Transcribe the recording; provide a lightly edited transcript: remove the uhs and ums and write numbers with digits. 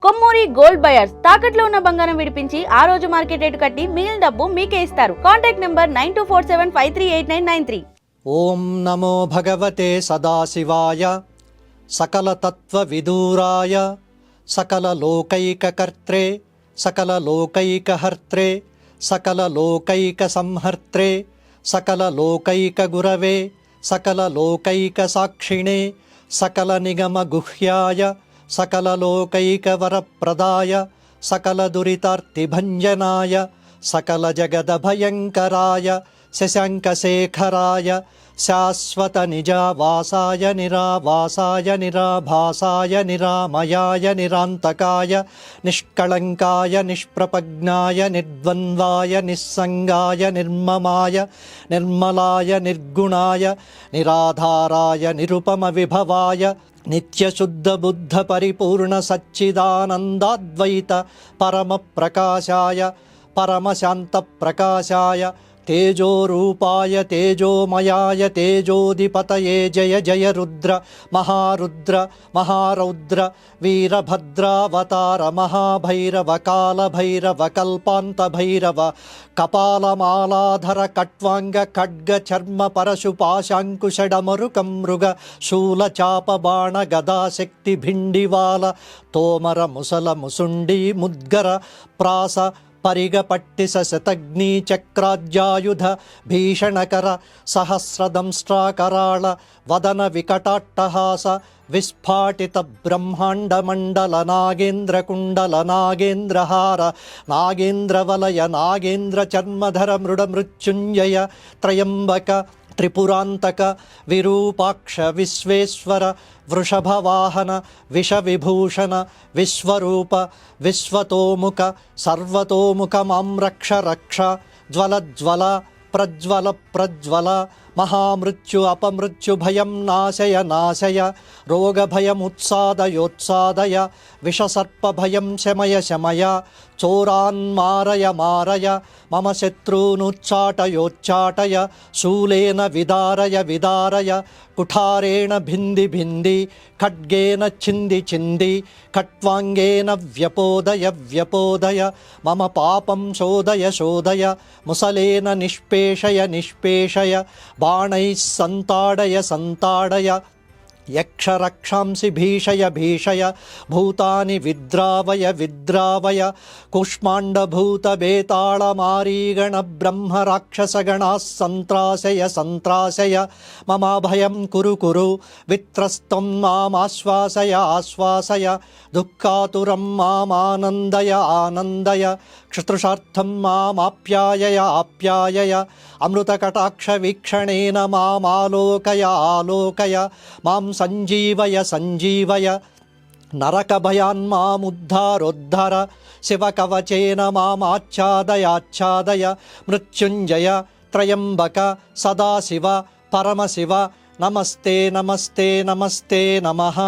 Kommuri gold buyers తాకట్లో ఉన్న బంగారం విడిపించి ఆ రోజు మార్కెట్ రేటు కట్టి మిగిలిన డబ్బు మీకే ఇస్తారు. Contact number 9247538993. ఓం నమో భగవతే సదాశివాయ సకల తత్వ విదూరాయ సకల లోకైకకర్త్రే సకల లోకైకహర్త్రే సకల లోకైక సంహర్త్రే సకల లోకైక గురవే సకల లోకైక సాక్షిణే సకల నిగమ గుహ్యాయ సకల లోకైక వరప్రదాయ సకల దురితార్తిభంజనాయ సకల జగద భయంకరాయ శశాంకశేఖరాయ శాశ్వత నిజావాసాయ నిరావాసాయ నిరాభాసాయ నిరామయాయ నిరాంతకాయ నిష్కళంకాయ నిష్ప్రపజ్ఞాయ నిర్ద్వంద్వాయ నిస్సంగాయ నిర్మమాయ నిర్మలాయ నిర్గుణాయ నిరాధారాయ నిరుపమ విభవాయ నిత్యశుద్ధ బుద్ధ పరిపూర్ణ సచ్చిదానందాద్వైత పరమ ప్రకాశాయ పరమశాంత ప్రకాశాయ తేజోరూపాయ తేజోమయాయ తేజోధిపతయే జయ జయ రుద్ర మహారుద్ర మహారౌద్ర వీరభద్రావతార మహాభైరవ కాలభైరవ కల్పాంత భైరవ కపాలమాలాధర కట్వాంగ ఖడ్గ చర్మ పరశు పాశాంకుశడమరుకం మృగ శూల చాప బాణ గదాశక్తి భిండివాల తోమర ముసల ముసుండి ముద్గర ప్రాస పరిగపట్టి శతగ్ని చక్రాజ్యాయుధ భీషణకర సహస్రదంష్ట్రాకరాళ వదన వికటాట్టహాస విస్ఫాటిత బ్రహ్మాండ మండల నాగేంద్ర కుండల నాగేంద్రహార నాగేంద్రవలయ నాగేంద్ర చర్మధర మృడ మృత్యుంజయ త్రయంబక త్రిపురాంతక విరూపాక్ష విశ్వేశ్వర వృషభవాహన విషవిభూషణ విశ్వరూప విశ్వతోముఖ సర్వతోముఖ మాం రక్ష రక్ష జ్వల జ్వల ప్రజ్వల ప్రజ్వల మహామృత్యు అపమృత్యు భయం నాశయ నాశయ రోగభయముత్సాదయోత్సాదయ విషసర్పభయం శమయ శమయ చోరాన్మారయ మారయ మమ శత్రూనుచ్చాటయోచ్చాటయ శూలేన విదారయ విదారయ కుఠారేణ భింది భింది ఖడ్గేన చింది చింది ఖట్వాంగేన వ్యపోదయ వ్యపోదయ మమ పాపం శోధయ శోధయ ముసలేన నిష్పేషయ నిష్పేషయ బాణైః సంతాడయ సంతాడయ యక్షరక్షాంసి భీషయ భీషయ భూతాని విద్రావయ విద్రావయ కుష్మాండభూతబేతాళమారీగణ బ్రహ్మరాక్షసగణాः సంత్రాసయ సంత్రాసయ మమాభయం కురు కురు విత్రస్తం మామాశ్వాసయ ఆశ్వాసయ దుఃఖాతురం మామానందయ ఆనందయ క్షుతృషార్థం మామాప్యాయయ ఆప్యాయయ అమృతకటాక్ష వీక్షణేన మామాలోకయ ఆలోకయ మాం సంజీవయ సంజీవయ నరకభయాన్మాముద్ధారోద్ధర శివకవచేన మామాచ్ఛాదయాచ్ఛాదయ మృత్యుంజయ త్రయంబక సదాశివ పరమశివ నమస్తే నమస్తే నమస్తే నమః.